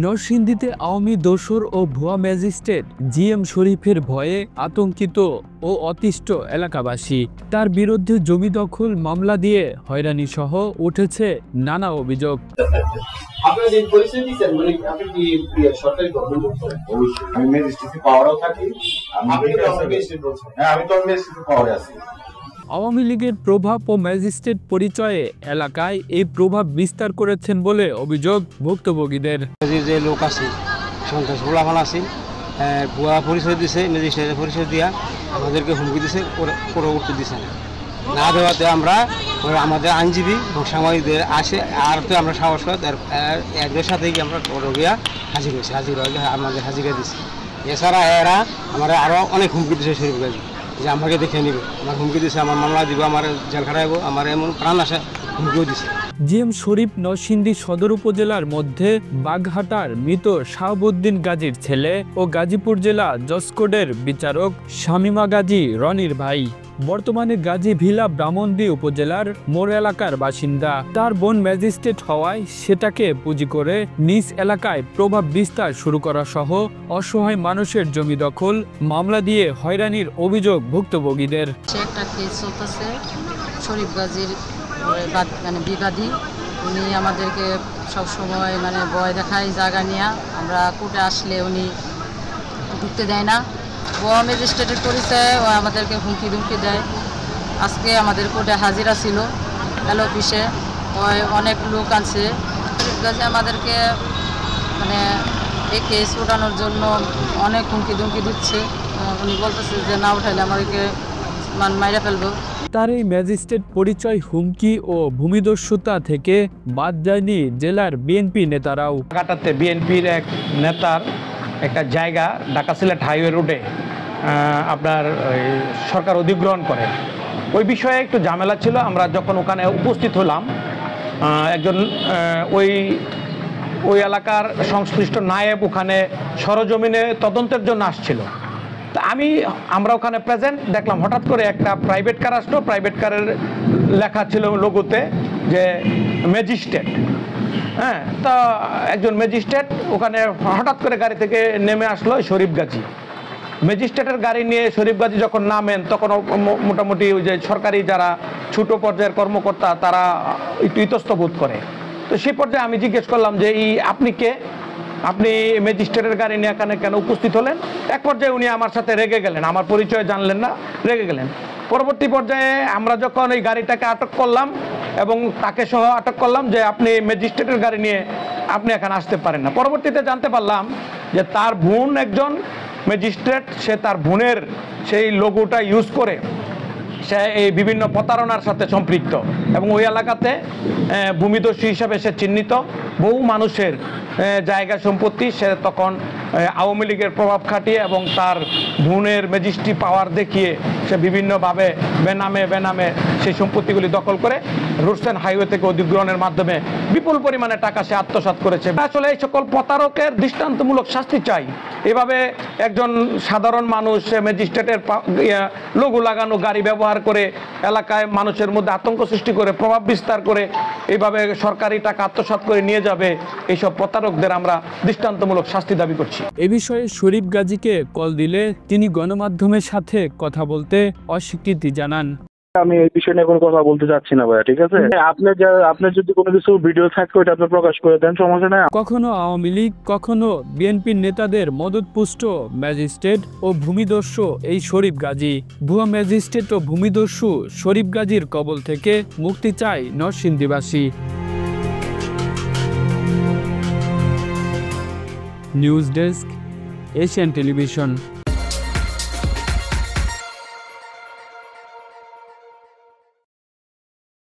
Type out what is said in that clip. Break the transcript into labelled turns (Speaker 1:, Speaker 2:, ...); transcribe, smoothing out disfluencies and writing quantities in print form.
Speaker 1: নরসিংদীতে আওয়ামী দোসর ও ভুয়া ম্যাজিস্ট্রেট জিএম শরীফের ভয়ে আতঙ্কিত ও অতিষ্ঠ এলাকাবাসী। তার বিরুদ্ধে জমি দখল মামলা দিয়ে হয়রানি সহ উঠেছে নানা অভিযোগ। আওয়ামী লীগের প্রভাব ও ম্যাজিস্ট্রেট পরিচয়ে এলাকায় এই প্রভাব বিস্তার করেছেন বলে অভিযোগ ভুক্তভোগীদের।
Speaker 2: যে লোক আছে সন্ত্রাস গোলাফান আছে, ভুয়া পরিচয় দিছে, ম্যাজিস্ট্রেটের পরিচয় দিয়া আমাদেরকে হুমকি দিছে, পরবর্তী দিছে না দেওয়াতে আমরা আমাদের আইনজীবী এবং সাংবাদিকদের আসে আর তো আমরা সাহস করে এদের সাথে গিয়ে আমরা গিয়া হাজির হয়েছি, হাজির হয়ে আমাদের হাজিরা দিচ্ছি। এছাড়া এরা আমার আরও অনেক হুমকি দিছে শরীফ গাজী যে আমাকে দেখে নিবে, আমার হুমকি দিছে, আমার মামলা দিব, আমার জেল খাটাইব, আমার এমন প্রাণ আসে হুমকিও দিছে।
Speaker 1: জিএম শরীফ নরসিংদী সদর উপজেলার মধ্যে বাগহাটার মৃত শাহাবুদ্দিন গাজীর ছেলে ও গাজীপুর জেলা জসকোডের বিচারক শামিমা গাজী রনির ভাই। বর্তমানে গাজী ভিলা ব্রাহ্মণদী উপজেলার মোড় এলাকার বাসিন্দা। তার বোন ম্যাজিস্ট্রেট হওয়ায় সেটাকে পুঁজি করে নিজ এলাকায় প্রভাব বিস্তার শুরু করা সহ অসহায় মানুষের জমি দখল মামলা দিয়ে হয়রানির অভিযোগ ভুক্তভোগীদের।
Speaker 3: একটা কেস চলতেছে শরীফ গাজীর মানে বিবাদী, উনি আমাদেরকে সবসময় মানে ভয় দেখায় জায়গা নিয়ে, আমরা কোর্টে আসলে উনি ঢুকতে দেয় না। ভুয়া ম্যাজিস্ট্রেটের পরিচয়ে ও আমাদেরকে হুমকি ধুমকি দেয়। আজকে আমাদের কোর্টে হাজিরা ছিল এল অফিসে, অনেক লোক আনছে। শরীফ গাজী আমাদেরকে মানে এই কেস ওঠানোর জন্য অনেক হুমকি ধুমকি দিচ্ছে। উনি বলতেছে যে না উঠাইলে আমাদেরকে মাইরা ফেলবো।
Speaker 1: তার এই ম্যাজিস্ট্রেট পরিচয় হুমকি ও ভূমিদস্যুতা থেকে বাদ যায়নি জেলার বিএনপি নেতারাও।
Speaker 4: ঢাকাতে বিএনপির এক নেতার একটা জায়গা ঢাকা সিলেট হাইওয়ে রোডে আপনার সরকার অধিগ্রহণ করে, ওই বিষয়ে একটু ঝামেলা ছিল। আমরা যখন ওখানে উপস্থিত হলাম, একজন ওই এলাকার সংশ্লিষ্ট নায়েব ওখানে সরজমিনে তদন্তের জন্য আসছিল। তা আমরা ওখানে প্রেজেন্ট দেখলাম, হঠাৎ করে একটা প্রাইভেট কার আসলো, প্রাইভেট কারের লেখা ছিল লোগোতে যে ম্যাজিস্ট্রেট। হ্যাঁ, তা একজন ম্যাজিস্ট্রেট ওখানে হঠাৎ করে গাড়ি থেকে নেমে আসলো শরীফ গাজী। ম্যাজিস্ট্রেটের গাড়ি নিয়ে শরীফ গাজী যখন নামেন তখন মোটামুটি ওই যে সরকারি যারা ছোট পর্যায়ের কর্মকর্তা তারা একটু ইতস্তত বোধ করে। তো সেই পর্যায়ে আমি জিজ্ঞেস করলাম যে আপনি কে, আপনি ম্যাজিস্ট্রেটের গাড়ি নিয়ে এখানে কেন উপস্থিত হলেন? এক পর্যায়ে উনি আমার সাথে রেগে গেলেন, আমার পরিচয় জানলেন না, রেগে গেলেন। পরবর্তী পর্যায়ে আমরা যখন ওই গাড়িটাকে আটক করলাম এবং তাকে সহ আটক করলাম যে আপনি ম্যাজিস্ট্রেটের গাড়ি নিয়ে আপনি এখানে আসতে পারেন না। পরবর্তীতে জানতে পারলাম যে তার বোন একজন ম্যাজিস্ট্রেট, সে তার বোনের সেই লোগোটা ইউজ করে সে এই বিভিন্ন প্রতারণার সাথে সম্পৃক্ত এবং ওই এলাকাতে ভূমিদস্যু হিসাবে সে চিহ্নিত। বহু মানুষের জায়গা সম্পত্তি সে তখন আওয়ামী লীগের প্রভাব খাটিয়ে এবং তার বোনের ম্যাজিস্ট্রি পাওয়ার দেখিয়ে সে বিভিন্নভাবে বেনামে সেই সম্পত্তিগুলি দখল করে রুটসেন হাইওয়ে থেকে অধিগ্রহণের মাধ্যমে বিপুল পরিমাণে টাকা সে আত্মসাৎ করেছে। আসলে এই সকল প্রতারকের দৃষ্টান্তমূলক শাস্তি চাই। এভাবে একজন সাধারণ মানুষ ম্যাজিস্ট্রেটের লোগো লাগানো গাড়ি ব্যবহার করে এলাকায় মানুষের মধ্যে আতঙ্ক সৃষ্টি করে প্রভাব বিস্তার করে এইভাবে সরকারি টাকা আত্মসাৎ করে নিয়ে যাবে, এইসব প্রতারকদের আমরা দৃষ্টান্তমূলক শাস্তি দাবি করছি।
Speaker 1: এ বিষয়ে শরীফ গাজীকে কল দিলে তিনি গণমাধ্যমের সাথে কথা বলতে অস্বীকৃতি জানান।
Speaker 5: আমি এই বিষয় নিয়ে কোনো কথা বলতে চাচ্ছি না ভাইয়া, ঠিক আছে? আপনার যদি কোনো কিছু ভিডিও থাকে ওইটা আপনি প্রকাশ করে দেন, সমস্যা নাই।
Speaker 1: কখনো আওয়ামী লীগ, কখনো বিএনপির নেতাদের মদতপুষ্ট ম্যাজিস্ট্রেট ও ভূমিদস্যু এই শরীফ গাজী। ভুয়া ম্যাজিস্ট্রেট ও ভূমিদস্যু শরীফ গাজীর কবল থেকে মুক্তি চায় নরসিংদীবাসী। News desk, Asian television.